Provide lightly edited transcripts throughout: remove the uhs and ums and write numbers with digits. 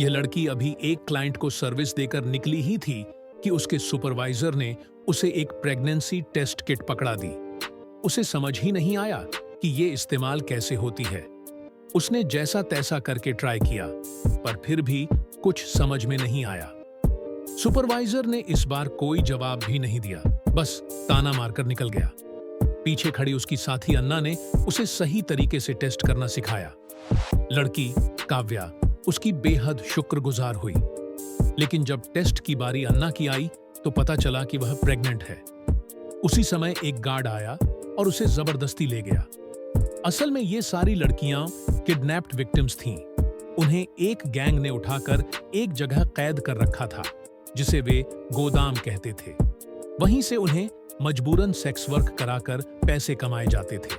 यह लड़की अभी एक क्लाइंट को सर्विस देकर निकली ही थी कि उसके सुपरवाइजर ने उसे एक प्रेगनेंसी टेस्ट किट पकड़ा दी। उसे समझ ही नहीं आया कि ये इस्तेमाल कैसे होती है। उसने जैसा तैसा करके ट्राई किया, पर फिर भी कुछ समझ में नहीं आया। सुपरवाइजर ने इस बार कोई जवाब भी नहीं दिया, बस ताना मारकर निकल गया। पीछे खड़ी उसकी साथी अन्ना ने उसे सही तरीके से टेस्ट करना सिखाया। लड़की काव्या उसकी बेहद शुक्रगुजार हुई, लेकिन जब टेस्ट की बारी अन्ना की आई तो पता चला कि वह प्रेग्नेंट है। उसी समय एक गार्ड आया और उसे जबरदस्ती ले गया। असल में ये सारी लड़कियां किडनैप्ड विक्टिम्स थीं। उन्हें एक गैंग ने उठाकर एक जगह कैद कर रखा था, जिसे वे गोदाम कहते थे। वहीं से उन्हें मजबूरन सेक्स वर्क कराकर पैसे कमाए जाते थे,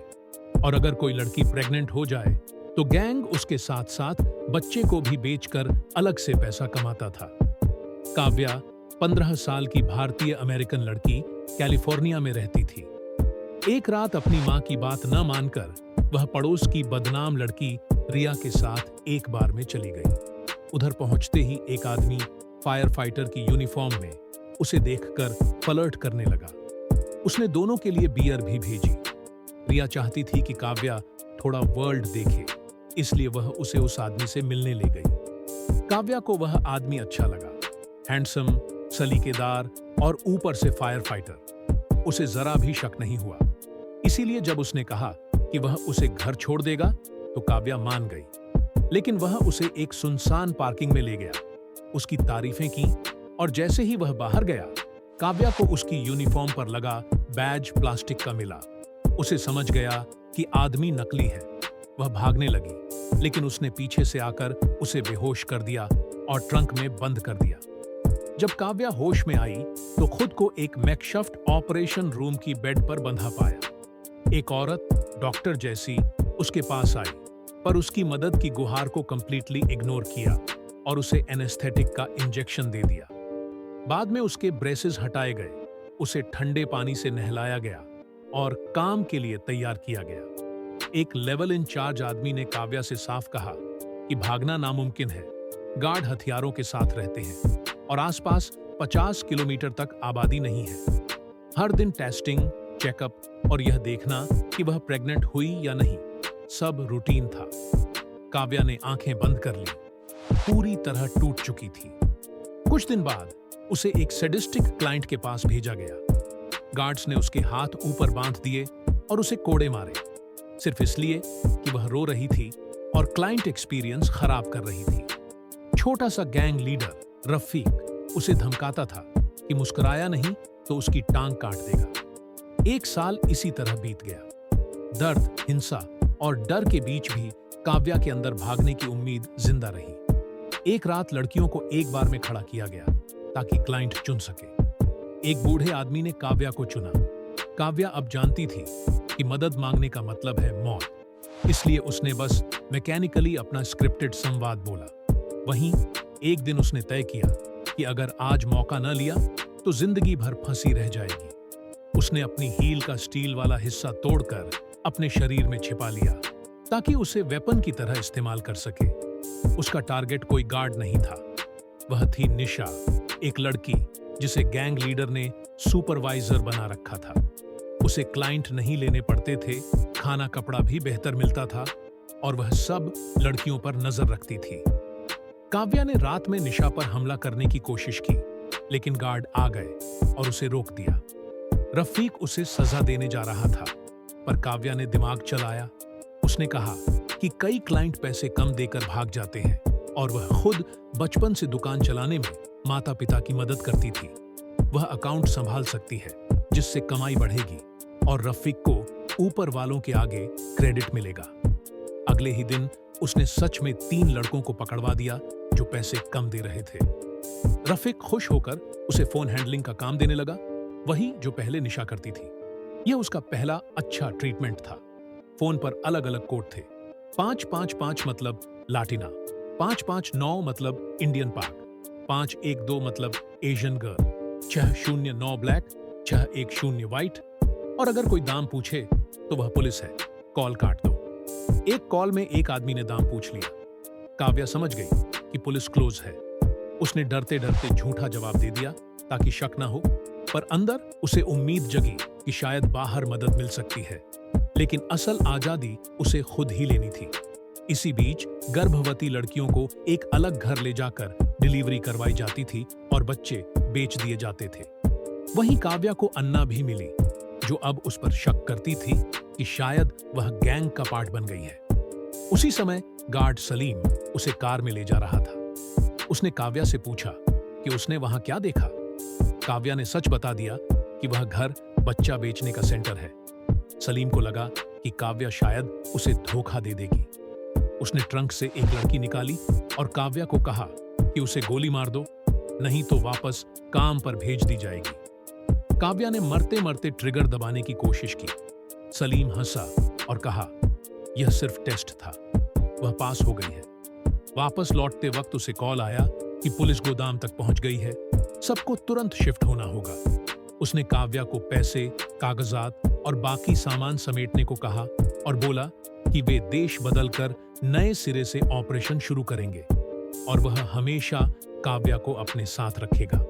और अगर कोई लड़की प्रेग्नेंट हो जाए तो गैंग उसके साथ साथ बच्चे को भी बेचकर अलग से पैसा कमाता था। काव्या 15 साल की भारतीय अमेरिकन लड़की कैलिफोर्निया में रहती थी। एक रात अपनी मां की बात न मानकर वह पड़ोस की बदनाम लड़की रिया के साथ एक बार में चली गई। उधर पहुंचते ही एक आदमी फायर फाइटर की यूनिफॉर्म में उसे देखकर फ्लर्ट करने लगा। उसने दोनों के लिए बियर भी भेजी। रिया चाहती थी कि काव्या थोड़ा वर्ल्ड देखे, इसलिए वह उसे उस आदमी से मिलने ले गई। काव्या को वह आदमी अच्छा लगा, हैंडसम, सलीकेदार और ऊपर से फायर फाइटर। उसे जरा भी शक नहीं हुआ। इसीलिए जब उसने कहा कि वह उसे घर छोड़ देगा तो काव्या मान गई। लेकिन वह उसे एक सुनसान पार्किंग में ले गया, उसकी तारीफें की, और जैसे ही वह बाहर गया काव्या को उसकी यूनिफॉर्म पर लगा बैज प्लास्टिक का मिला। उसे समझ गया कि आदमी नकली है। वह भागने लगी, लेकिन उसने पीछे से आकर उसे बेहोश कर दिया और ट्रंक में बंद कर दिया। जब काव्या होश में आई तो खुद को एक मैकशफ्ट ऑपरेशन रूम की बेड पर बंधा पाया। एक औरत डॉक्टर जैसी उसके पास आई, पर उसकी मदद की गुहार को कंप्लीटली इग्नोर किया और उसे एनेस्थेटिक का इंजेक्शन दे दिया। बाद में उसके ब्रेसेस हटाए गए, उसे ठंडे पानी से नहलाया गया और काम के लिए तैयार किया गया। एक लेवल इंचार्ज आदमी ने काव्या से साफ कहा कि भागना नामुमकिन है। गार्ड हथियारों के साथ रहते हैं और आसपास 50 किलोमीटर तक आबादी नहीं है। हर दिन टेस्टिंग, चेकअप और यह देखना कि वह प्रेग्नेंट हुई या नहीं, सब रूटीन था। काव्या ने आंखें बंद कर ली, पूरी तरह टूट चुकी थी। कुछ दिन बाद उसे एक सैडिस्टिक क्लाइंट के पास भेजा गया। गार्ड्स ने उसके हाथ ऊपर बांध दिए और उसे कोड़े मारे, सिर्फ इसलिए कि वह रो रही थी और क्लाइंट एक्सपीरियंस खराब कर रही थी। छोटा सा गैंग लीडर रफीक उसे धमकाता था कि मुस्कुराया नहीं तो उसकी टांग काट देगा। 1 साल इसी तरह बीत गया। दर्द, हिंसा और डर के बीच भी काव्या के अंदर भागने की उम्मीद जिंदा रही। एक रात लड़कियों को एक बार में खड़ा किया गया ताकि क्लाइंट चुन सके। एक बूढ़े आदमी ने काव्या को चुना। काव्या अब जानती थी कि मदद मांगने का मतलब है मौत, इसलिए उसने बस मैकेनिकली अपना स्क्रिप्टेड संवाद बोला। वहीं एक दिन उसने तय किया कि अगर आज मौका न लिया तो जिंदगी भर फंसी रह जाएगी। उसने अपनी हील का स्टील वाला हिस्सा तोड़कर अपने शरीर में छिपा लिया ताकि उसे वेपन की तरह इस्तेमाल कर सके। उसका टारगेट कोई गार्ड नहीं था, वह थी निशा, एक लड़की जिसे गैंग लीडर ने सुपरवाइजर बना रखा था। उसे क्लाइंट नहीं लेने पड़ते थे, खाना कपड़ा भी बेहतर मिलता था और वह सब लड़कियों पर नजर रखती थी। काव्या ने रात में निशा पर हमला करने की कोशिश की, लेकिन गार्ड आ गए और उसे रोक दिया। रफीक उसे सजा देने जा रहा था, पर काव्या ने दिमाग चलाया। उसने कहा कि कई क्लाइंट पैसे कम देकर भाग जाते हैं और वह खुद बचपन से दुकान चलाने में माता पिता की मदद करती थी। वह अकाउंट संभाल सकती है, जिससे कमाई बढ़ेगी और रफीक को ऊपर वालों के आगे क्रेडिट मिलेगा। अगले ही दिन उसने सच में 3 लड़कों को पकड़वा दिया जो पैसे कम दे रहे थे। रफीक खुश होकर उसे फोन हैंडलिंग का काम देने लगा, वही जो पहले निशा करती थी। यह उसका पहला अच्छा ट्रीटमेंट था। फोन पर अलग अलग कोड थे। 555 मतलब लाटिना, 559 मतलब इंडियन पाक, 512 मतलब एशियन गर्ल, 609 ब्लैक, 610 व्हाइट, और अगर कोई दाम पूछे तो वह पुलिस है, कॉल काट दो। एक कॉल में एक आदमी ने दाम पूछ लिया। काव्या समझ गई कि पुलिस क्लोज है। उसने डरते डरते झूठा जवाब दे दिया ताकि शक ना हो, पर अंदर उसे उम्मीद जगी कि शायद बाहर मदद मिल सकती है। लेकिन असल आजादी उसे खुद ही लेनी थी। इसी बीच गर्भवती लड़कियों को एक अलग घर ले जाकर डिलीवरी करवाई जाती थी और बच्चे बेच दिए जाते थे। वहीं काव्या को अन्ना भी मिली, जो अब उस पर शक करती थी कि शायद वह गैंग का पार्ट बन गई है। उसी समय गार्ड सलीम उसे कार में ले जा रहा था। उसने काव्या से पूछा कि उसने वहां क्या देखा। काव्या ने सच बता दिया कि वह घर बच्चा बेचने का सेंटर है। सलीम को लगा कि काव्या शायद उसे धोखा दे देगी। उसने ट्रंक से एक लड़की निकाली और काव्या को कहा कि उसे गोली मार दो, नहीं तो वापस काम पर भेज दी जाएगी। काव्या ने मरते मरते ट्रिगर दबाने की कोशिश की। सलीम हंसा और कहा, यह सिर्फ टेस्ट था, वह पास हो गई है। वापस लौटते वक्त उसे कॉल आया कि पुलिस गोदाम तक पहुंच गई है, सबको तुरंत शिफ्ट होना होगा। उसने काव्या को पैसे, कागजात और बाकी सामान समेटने को कहा और बोला कि वे देश बदलकर नए सिरे से ऑपरेशन शुरू करेंगे और वह हमेशा काव्या को अपने साथ रखेगा।